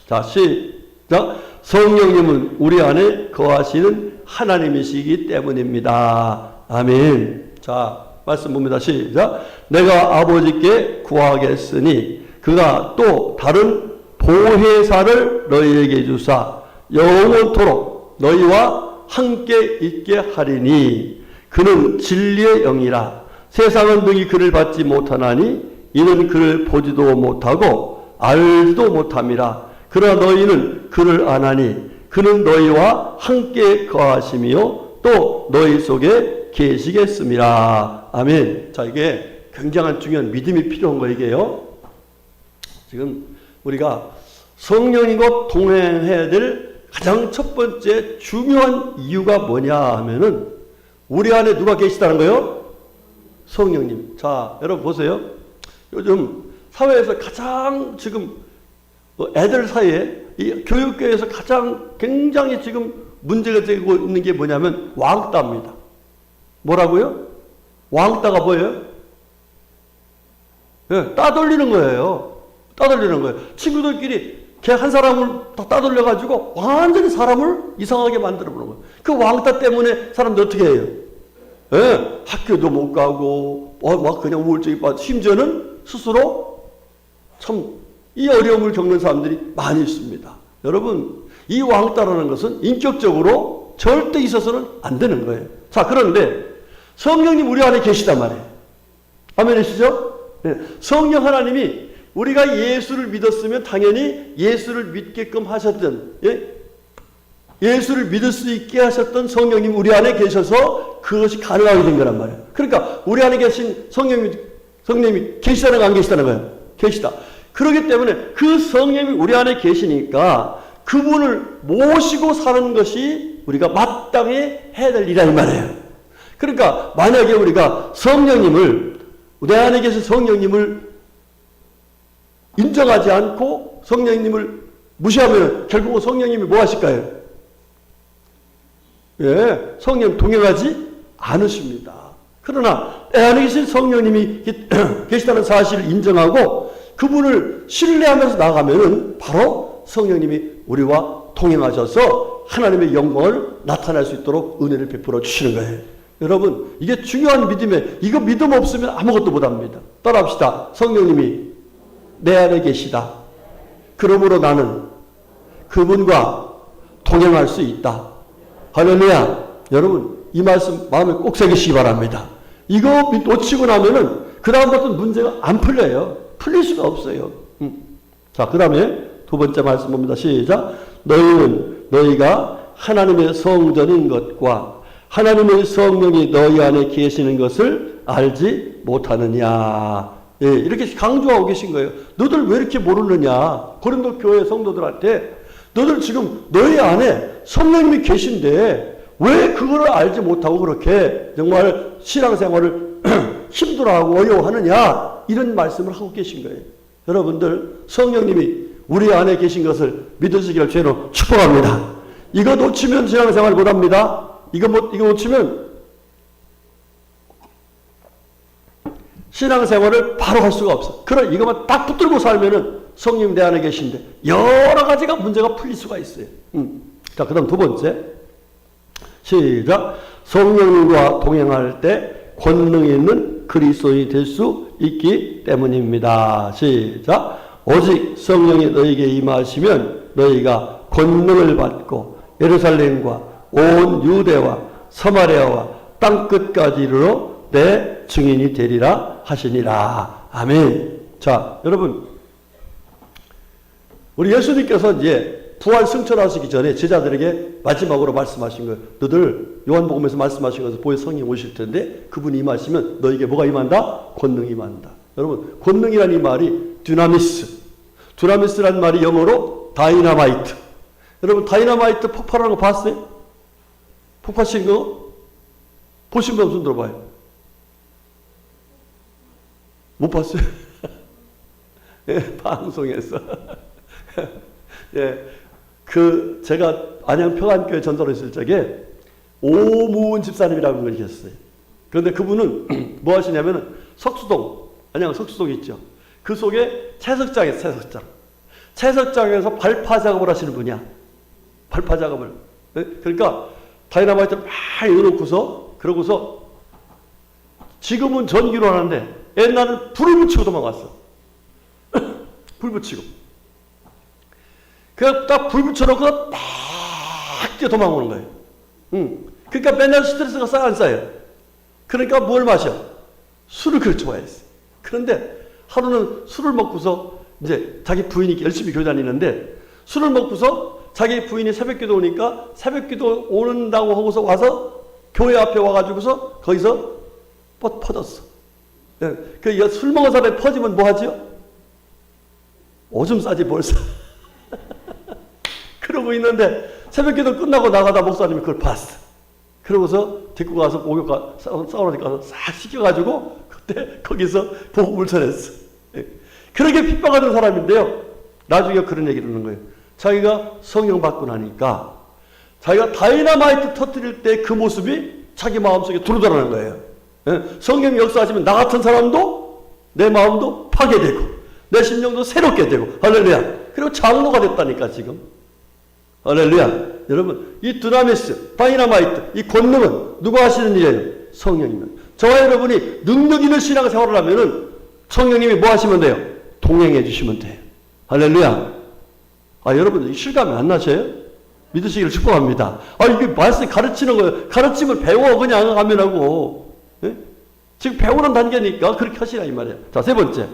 자, 시작. 성령님은 우리 안에 거하시는 하나님이시기 때문입니다. 아멘. 자, 말씀 봅니다. 시작. 내가 아버지께 구하겠으니 그가 또 다른 보혜사를 너희에게 주사 영원토록 너희와 함께 있게 하리니 그는 진리의 영이라. 세상은 능히 그를 받지 못하나니 이는 그를 보지도 못하고 알지도 못함이라. 그러나 너희는 그를 아나니 그는 너희와 함께 거하시며 또 너희 속에 계시겠습니다. 아멘. 자, 이게 굉장한 중요한 믿음이 필요한 거 이게요. 지금 우리가 성령님과 동행해야 될 가장 첫 번째 중요한 이유가 뭐냐 하면은 우리 안에 누가 계시다는 거예요? 성령님. 자, 여러분 보세요. 요즘 사회에서 가장 지금 애들 사이에 이 교육계에서 가장 굉장히 지금 문제가 되고 있는 게 뭐냐면 왕따입니다. 뭐라고요? 왕따가 뭐예요? 예, 따돌리는 거예요. 따돌리는 거예요. 친구들끼리 걔 한 사람을 다 따돌려가지고 완전히 사람을 이상하게 만들어보는 거예요. 그 왕따 때문에 사람들 어떻게 해요? 예, 학교도 못 가고, 막 그냥 우울증이 빠져. 심지어는 스스로 참 이 어려움을 겪는 사람들이 많이 있습니다. 여러분, 이 왕따라는 것은 인격적으로 절대 있어서는 안 되는 거예요. 자, 그런데 성령님 우리 안에 계시단 말이에요. 아멘이시죠? 네. 성령 하나님이 우리가 예수를 믿었으면 당연히 예수를 믿게끔 하셨던, 예수를 믿을 수 있게 하셨던 성령님 우리 안에 계셔서 그것이 가능하게 된 거란 말이에요. 그러니까 우리 안에 계신 성령님이 계시다는 거 안 계시다는 거예요? 계시다. 그렇기 때문에 그 성령님이 우리 안에 계시니까 그분을 모시고 사는 것이 우리가 마땅히 해야 될 일이란 말이에요. 그러니까 만약에 우리가 성령님을, 내 안에 계신 성령님을 인정하지 않고 성령님을 무시하면 결국은 성령님이 뭐 하실까요? 예, 성령 동행하지 않으십니다. 그러나 내 안에 계신 성령님이 계시다는 사실을 인정하고 그분을 신뢰하면서 나가면은 바로 성령님이 우리와 동행하셔서 하나님의 영광을 나타낼 수 있도록 은혜를 베풀어 주시는 거예요. 여러분, 이게 중요한 믿음에, 이거 믿음 없으면 아무것도 못합니다. 따라합시다. 성령님이 내 안에 계시다. 그러므로 나는 그분과 동행할 수 있다. 할렐루야. 여러분, 이 말씀 마음에 꼭 새기시기 바랍니다. 이거 놓치고 나면은 그 다음부터는 문제가 안 풀려요. 풀릴 수가 없어요. 자, 그 다음에 두 번째 말씀 봅니다. 시작. 너희는 너희가 하나님의 성전인 것과 하나님의 성령이 너희 안에 계시는 것을 알지 못하느냐. 예, 이렇게 강조하고 계신 거예요. 너들 왜 이렇게 모르느냐. 고린도 교회 성도들한테 너들 지금 너희 안에 성령님이 계신데 왜 그거를 알지 못하고 그렇게 정말 신앙생활을 힘들어하고 어려워하느냐. 이런 말씀을 하고 계신 거예요. 여러분들, 성령님이 우리 안에 계신 것을 믿으시기를 죄로 축복합니다. 이거 놓치면 신앙생활 못합니다. 이거 놓치면 신앙생활을 바로 할 수가 없어. 그럼 이것만 딱 붙들고 살면은 성령 내 안에 계신데 여러 가지가 문제가 풀릴 수가 있어요. 자, 그 다음 두 번째. 시작. 성령과 동행할 때 권능이 있는 그리스도인이 될 수 있기 때문입니다. 시작. 오직 성령이 너에게 임하시면 너희가 권능을 받고 예루살렘과 온 유대와 서마리아와 땅끝까지 이르러 내 증인이 되리라 하시니라. 아멘. 자, 여러분, 우리 예수님께서 이제 부활 승천하시기 전에 제자들에게 마지막으로 말씀하신 거예요. 너들 요한복음에서 말씀하신 것을 보여 성령 오실 텐데 그분이 임하시면 너에게 뭐가 임한다? 권능이 임한다. 여러분, 권능이라는 이 말이 dynamis. dynamis라는 말이 영어로 다이나마이트. 여러분, 다이나마이트 폭발하는 거 봤어요? 폭발시킨 거? 보신 분 손 들어봐요. 못 봤어요? 예, 방송에서. 예, 제가 안양 평안교회 전도로 있을 적에 오무은 집사님이라는 분이 계셨어요. 그런데 그분은 뭐 하시냐면은 석수동, 안양 석수동 있죠. 그 속에 채석장이에요, 채석장. 채석장에서 발파 작업을 하시는 분이야. 발파 작업을. 예? 그러니까 다이나마이트를 막 넣어놓고서, 그러고서 지금은 전기로 하는데 옛날에는 불을 붙이고 도망갔어. 불 붙이고. 그냥 딱 불 붙여놓고 딱 뛰어 도망오는 거예요. 그러니까 맨날 스트레스가 쌓여 안 쌓여요. 그러니까 뭘 마셔? 술을 그렇게 좋아했어요. 그런데 하루는 술을 먹고서 이제 자기 부인이 열심히 교회 다니는데 술을 먹고서 자기 부인이 새벽기도 오니까 새벽기도 오는다고 하고서 와서 교회 앞에 와가지고서 거기서 퍼졌어. 그 술 먹은 사람이 퍼지면 뭐 하죠? 오줌 싸지 벌써. 그러고 있는데 새벽기도 끝나고 나가다 목사님이 그걸 봤어. 그러고서 데리고 가서 목욕 사우나에 가서 싹 씻겨가지고 그때 거기서 복음을 전했어. 그렇게 핍박하던 사람인데요. 나중에 그런 얘기를 하는 거예요. 자기가 성령 받고 나니까 자기가 다이나마이트 터뜨릴 때 그 모습이 자기 마음속에 들어오더라는 거예요. 성령 역사하시면 나 같은 사람도 내 마음도 파괴되고 내 심령도 새롭게 되고 할렐루야. 그리고 장로가 됐다니까 지금. 할렐루야. 여러분, 이 드라미스, 다이나마이트, 이 권능은 누가 하시는 일이에요? 성령이면. 저와 여러분이 능력 있는 신앙생활을 하면은 성령님이 뭐 하시면 돼요? 동행해 주시면 돼요. 할렐루야. 아, 여러분, 실감이 안 나셔요? 믿으시기를 축복합니다. 아, 이게 말씀 가르치는 거예요. 가르침을 배워 그냥 하면 하고. 예? 지금 배우는 단계니까 그렇게 하시라 이 말이에요. 자, 세 번째.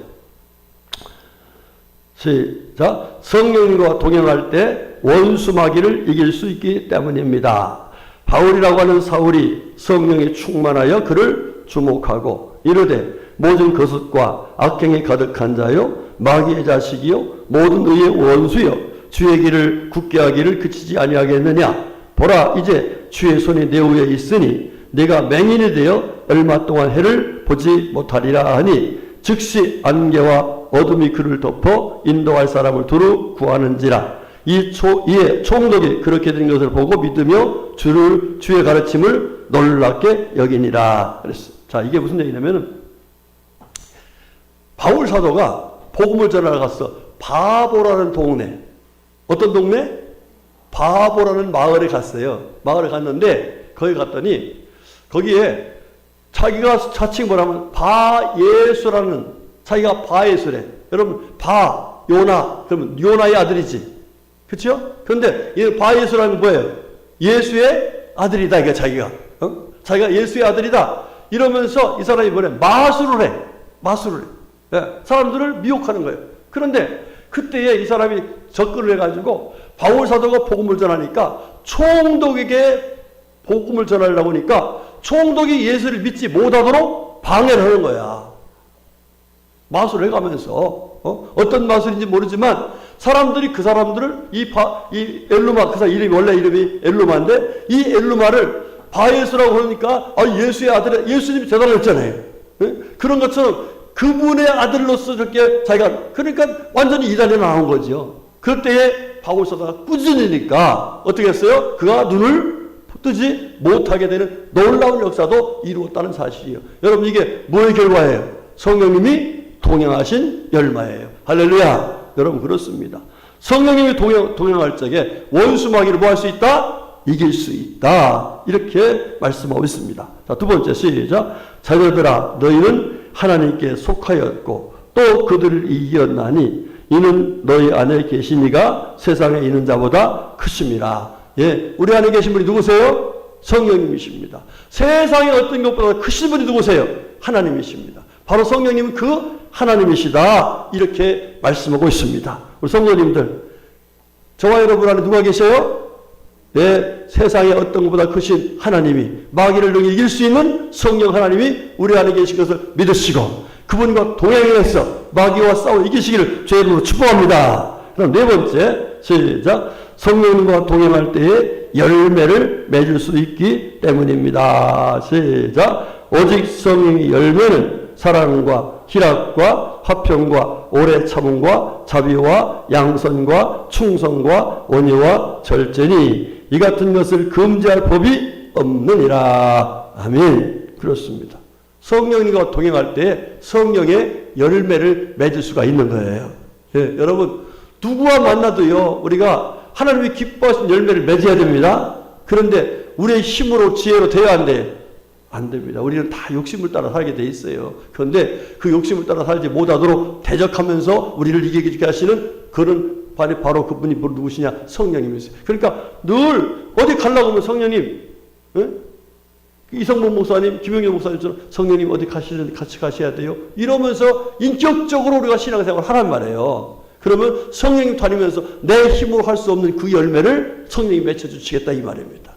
시작. 성령과 동행할 때 원수마귀를 이길 수 있기 때문입니다. 바울이라고 하는 사울이 성령에 충만하여 그를 주목하고 이르되 모든 거짓과 악행이 가득한 자요 마귀의 자식이요 모든 의의 원수요 주의 길을 굳게 하기를 그치지 아니하겠느냐. 보라, 이제 주의 손이 내 위에 있으니 내가 맹인이 되어 얼마 동안 해를 보지 못하리라 하니 즉시 안개와 어둠이 그를 덮어 인도할 사람을 두루 구하는지라. 이에 총독이 그렇게 된 것을 보고 믿으며 주의 가르침을 놀랍게 여기니라. 그랬어. 자, 이게 무슨 얘기냐면은 바울 사도가 복음을 전하러 갔어. 바보라는 동네. 어떤 동네? 바보라는 마을에 갔어요. 마을에 갔는데 거기 갔더니 거기에 자기가 자칭 뭐라면 바예수라는 자기가 바예수래. 여러분 바요나 그러면 요나의 아들이지. 그렇죠? 그런데 이 바예수라는 게 뭐예요? 예수의 아들이다. 이게 자기가 자기가 예수의 아들이다. 이러면서 이 사람이 뭐래? 마술을 해. 마술을 해. 예, 사람들을 미혹하는 거예요. 그런데 그때에 이 사람이 접근을 해가지고 바울 사도가 복음을 전하니까 총독에게 복음을 전하려고 하니까 총독이 예수를 믿지 못하도록 방해를 하는 거야. 마술을 해가면서 어떤 마술인지 모르지만 사람들이 그 사람들을 이 엘루마, 그 사람 이름이 원래 이름이 엘루마인데 이 엘루마를 바예수라고 그러니까 예수의 아들, 예수님이 대단했잖아요. 그런 것처럼 그분의 아들로서 저렇게 자기가 그러니까 완전히 이단에 나온 거죠. 그때에 바울 사도가 꾸준히니까 어떻게 했어요? 그가 눈을 뜨지 못하게 되는 놀라운 역사도 이루었다는 사실이에요. 여러분 이게 뭐의 결과예요? 성령님이 동행하신 열매예요. 할렐루야. 여러분 그렇습니다. 성령님이 동행할 적에 원수 마귀를 뭐 할 수 있다? 이길 수 있다. 이렇게 말씀하고 있습니다. 자, 두 번째 시작. 자녀들아 너희는 하나님께 속하였고 또 그들을 이겼나니 이는 너희 안에 계신 이가 세상에 있는 자보다 크심이라. 예, 우리 안에 계신 분이 누구세요? 성령님이십니다. 세상에 어떤 것보다 크신 분이 누구세요? 하나님이십니다. 바로 성령님은 그 하나님이시다. 이렇게 말씀하고 있습니다. 우리 성도님들, 저와 여러분 안에 누가 계세요? 네, 세상에 어떤 것보다 크신 하나님이, 마귀를 능히 이길 수 있는 성령 하나님이 우리 안에 계신 것을 믿으시고 그분과 동행해서 마귀와 싸워 이기시기를 주의 이름으로 축복합니다. 그럼 네 번째, 시작. 성령님과 동행할 때에 열매를 맺을 수 있기 때문입니다. 시작. 오직 성령의 열매는 사랑과 희락과 화평과 오래 참음과 자비와 양선과 충성과 온유와 절제니 이 같은 것을 금지할 법이 없느니라. 아멘. 그렇습니다. 성령님과 동행할 때 성령의 열매를 맺을 수가 있는 거예요. 예, 여러분 누구와 만나도요 우리가 하나님이 기뻐하신 열매를 맺어야 됩니다. 그런데 우리의 힘으로 지혜로 되어야 안 됩니다. 우리는 다 욕심을 따라 살게 돼 있어요. 그런데 그 욕심을 따라 살지 못하도록 대적하면서 우리를 이기게 하시는 그런 바로 그분이 누구시냐? 성령님이세요. 그러니까 늘 어디 가려고 하면 성령님, 예? 이성문 목사님, 김영현 목사님처럼 성령님 어디 가시는데 같이 가셔야 돼요. 이러면서 인격적으로 우리가 신앙생활을 하란 말이에요. 그러면 성령님 다니면서 내 힘으로 할 수 없는 그 열매를 성령님이 맺혀주시겠다 이 말입니다.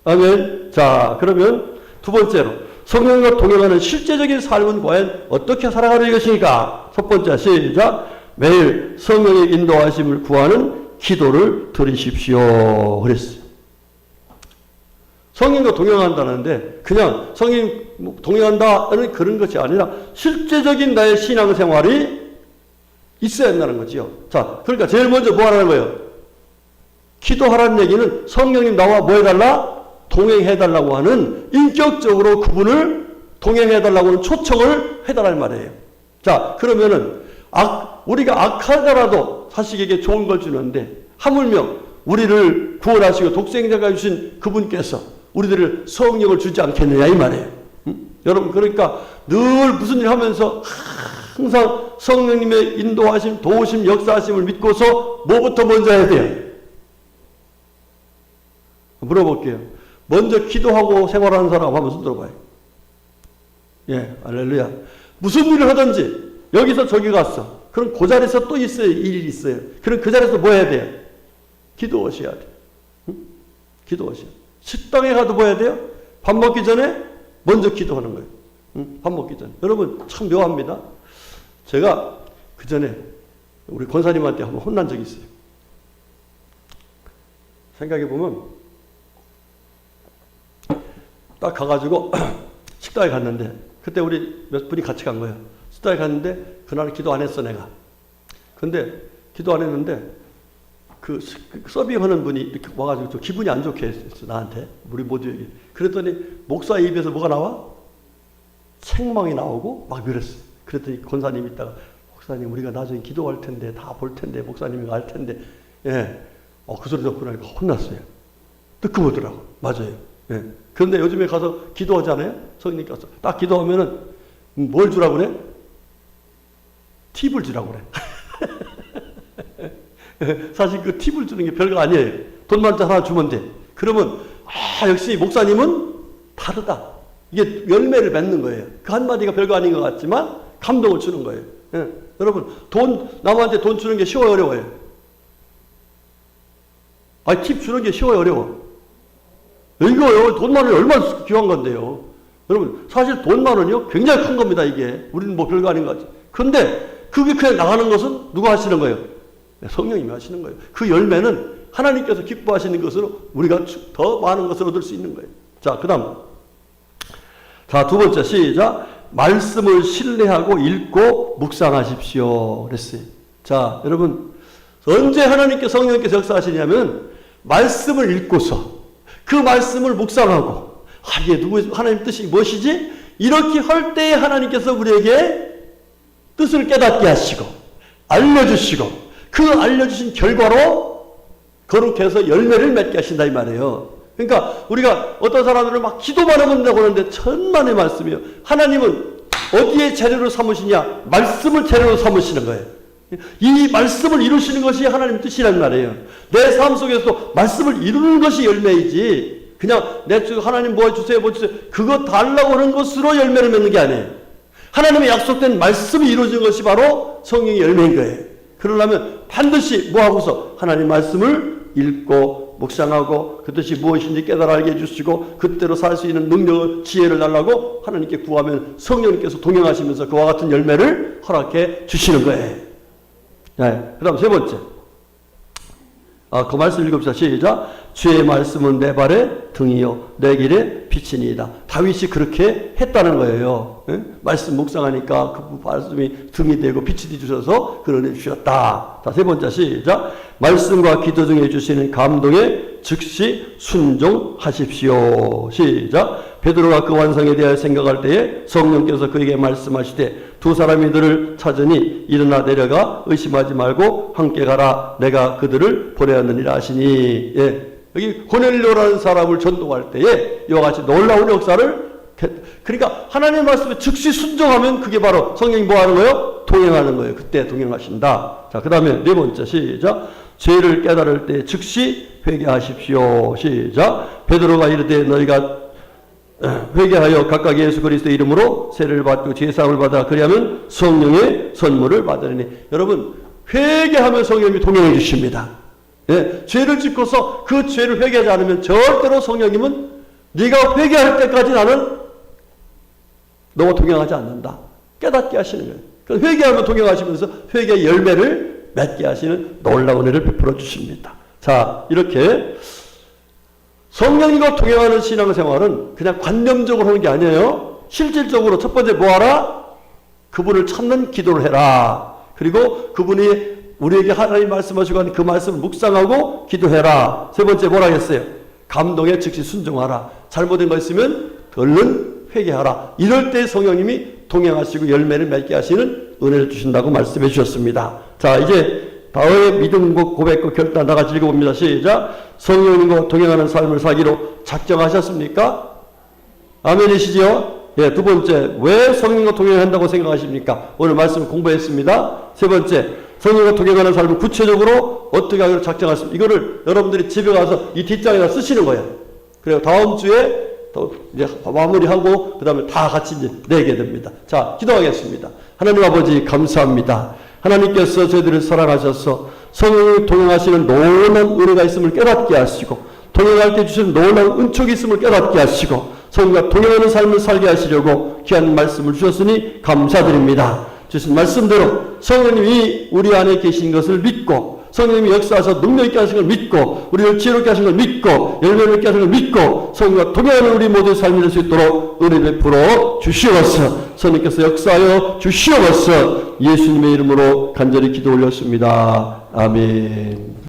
아멘. 자, 그러면 두 번째로 성령과 동행하는 실제적인 삶은 과연 어떻게 살아가는 것입니까? 첫 번째 시작. 매일 성령의 인도하심을 구하는 기도를 드리십시오. 그랬어요. 성령과 동행한다는데 그냥 성령 동행한다는 그런 것이 아니라 실제적인 나의 신앙생활이 있어야 한다는 거죠. 자, 그러니까 제일 먼저 뭐 하라는 거예요? 기도하라는 얘기는 성령님 나와 뭐 해달라? 동행해달라고 하는 인격적으로 그분을 동행해달라고 하는 초청을 해달라는 말이에요. 자, 그러면은 우리가 악하더라도 자식에게 좋은 걸 주는데 하물며 우리를 구원하시고 독생자가 주신 그분께서 우리들을 성령을 주지 않겠느냐 이 말이에요. 여러분 그러니까 늘 무슨 일 하면서 항상 성령님의 인도하심, 도우심, 역사하심을 믿고서 뭐부터 먼저 해야 돼요? 물어볼게요. 먼저 기도하고 생활하는 사람 한번 손 들어봐요. 예, 할렐루야. 무슨 일을 하든지 여기서 저기 갔어. 그럼 그 자리에서 또 있어요. 일이 있어요. 그럼 그 자리에서 뭐 해야 돼요? 기도하셔야 돼요. 응? 기도하셔야 돼요. 식당에 가도 뭐 해야 돼요? 밥 먹기 전에 먼저 기도하는 거예요. 응? 밥 먹기 전에. 여러분 참 묘합니다. 제가 그 전에 우리 권사님한테 한번 혼난 적이 있어요. 생각해보면 딱 가가지고 식당에 갔는데 그때 우리 몇 분이 같이 간 거예요. 식당에 갔는데 그날 기도 안 했어 내가. 근데 기도 안 했는데 그 서빙하는 분이 이렇게 와가지고 좀 기분이 안 좋게 했어 나한테. 우리 모두에게. 그랬더니 목사 입에서 뭐가 나와? 책망이 나오고 막 이랬어. 그랬더니 권사님이 있다가 목사님 우리가 나중에 기도할 텐데 다 볼 텐데 목사님이 알 텐데 예. 그 소리 듣고 나니까 혼났어요. 뜨끔하더라고. 맞아요. 예. 그런데 요즘에 가서 기도하잖아요. 성령님께서 딱 기도하면은 뭘 주라고 그래? 팁을 주라고 그래. 사실 그 팁을 주는 게 별거 아니에요. 돈 만짜 하나 주면 돼. 그러면 역시 목사님은 다르다. 이게 열매를 맺는 거예요. 그 한마디가 별거 아닌 것 같지만 감동을 주는 거예요. 예. 여러분 남한테 돈 주는 게 쉬워요 어려워요? 팁 주는 게 쉬워요 어려워? 이거요. 돈만 원이 얼마나 귀한 건데요. 여러분 사실 돈만 원이요 굉장히 큰 겁니다. 이게 우리는 뭐 별거 아닌 것 같지. 그런데 그게 그냥 나가는 것은 누가 하시는 거예요? 성령님이 하시는 거예요. 그 열매는 하나님께서 기뻐하시는 것으로 우리가 더 많은 것을 얻을 수 있는 거예요. 자, 그 다음. 자, 두 번째 시작. 말씀을 신뢰하고 읽고 묵상하십시오. 그랬어요. 자, 여러분 언제 하나님께서 성령님께서 역사하시냐면 말씀을 읽고서 그 말씀을 묵상하고 이게 하나님 뜻이 무엇이지? 이렇게 할 때에 하나님께서 우리에게 뜻을 깨닫게 하시고 알려주시고 그 알려주신 결과로 거룩해서 열매를 맺게 하신다 이 말이에요. 그러니까 우리가 어떤 사람들은 막 기도만 하면 된다고 하는데 천만의 말씀이에요. 하나님은 어디에 재료로 삼으시냐? 말씀을 재료로 삼으시는 거예요. 이 말씀을 이루시는 것이 하나님 뜻이란 말이에요. 내 삶 속에서 말씀을 이루는 것이 열매이지 그냥 내 쪽 하나님 뭐 주세요 뭐 주세요 그거 달라고 하는 것으로 열매를 맺는 게 아니에요. 하나님의 약속된 말씀이 이루어진 것이 바로 성령의 열매인 거예요. 그러려면 반드시 뭐 하고서 하나님 말씀을 읽고 묵상하고 그 뜻이 무엇인지 깨달아 알게 해주시고 그때로 살 수 있는 능력을 지혜를 달라고 하나님께 구하면 성령님께서 동행하시면서 그와 같은 열매를 허락해 주시는 거예요. 네, 그 다음 세 번째 그 말씀 읽읍시다. 시작. 주의 말씀은 내 발의 등이요 내 길의 빛이니이다. 다윗이 그렇게 했다는 거예요. 네? 말씀 묵상하니까 그 말씀이 등이 되고 빛이 되주셔서 그런 애 주셨다. 자, 세 번째 시작. 말씀과 기도 중에 주시는 감동에 즉시 순종하십시오. 시작. 베드로가 그 완성에 대하여 생각할 때에 성령께서 그에게 말씀하시되 두 사람이 너를 찾으니 일어나 내려가 의심하지 말고 함께 가라. 내가 그들을 보내었느니라 하시니. 예. 여기 고넬료라는 사람을 전도할 때에 이와 같이 놀라운 역사를 그러니까 하나님의 말씀에 즉시 순종하면 그게 바로 성령이 뭐 하는 거예요? 동행하는 거예요. 그때 동행하신다. 자, 그 다음에 네 번째 시작. 죄를 깨달을 때 즉시 회개하십시오. 시작. 베드로가 이르되 너희가 회개하여 각각 예수 그리스도의 이름으로 세례를 받고 제사함을 받아 그리하면 성령의 선물을 받으리니. 여러분 회개하면 성령님이 동행해 주십니다. 예, 죄를 짓고서 그 죄를 회개하지 않으면 절대로 성령님은 네가 회개할 때까지 나는 너와 동행하지 않는다. 깨닫게 하시는 거예요. 그래서 회개하면 동행하시면서 회개의 열매를 맺게 하시는 놀라운 은혜를 베풀어 주십니다. 자, 이렇게 성령님과 동행하는 신앙생활은 그냥 관념적으로 하는 게 아니에요. 실질적으로 첫 번째 뭐하라? 그분을 찾는 기도를 해라. 그리고 그분이 우리에게 하나님 말씀하시고 하는 그 말씀을 묵상하고 기도해라. 세 번째 뭐라 했어요? 감동에 즉시 순종하라. 잘못된 거 있으면 얼른 회개하라. 이럴 때 성령님이 동행하시고 열매를 맺게 하시는 은혜를 주신다고 말씀해 주셨습니다. 자, 이제 다음에 믿음 고백과 결단 다 같이 읽어봅니다. 시작. 성령님과 동행하는 삶을 사기로 작정하셨습니까? 아멘이시죠? 예, 두 번째, 왜 성령과 동행한다고 생각하십니까? 오늘 말씀 공부했습니다. 세 번째, 성령과 동행하는 삶을 구체적으로 어떻게 하기로 작정하십니까? 이거를 여러분들이 집에 가서 이 뒷장에다 쓰시는 거예요. 그리고 다음 주에 또 이제 마무리하고 그 다음에 다 같이 이제 내게 됩니다. 자, 기도하겠습니다. 하나님 아버지 감사합니다. 하나님께서 저희들을 사랑하셔서 성령이 동행하시는 놀라운 은혜가 있음을 깨닫게 하시고 동행할 때 주시는 놀라운 은총이 있음을 깨닫게 하시고 성령과 동행하는 삶을 살게 하시려고 귀한 말씀을 주셨으니 감사드립니다. 주신 말씀대로 성령님이 우리 안에 계신 것을 믿고 성령님이 역사하셔서 능력 있게 하신 걸 믿고 우리를 지혜롭게 하신 걸 믿고 열매를 맺게 하신 걸 믿고 성령과 동행하는 우리 모두의 삶이 될 수 있도록 은혜 베풀어 주시옵소서. 성령께서 역사하여 주시옵소서. 예수님의 이름으로 간절히 기도 올렸습니다. 아멘.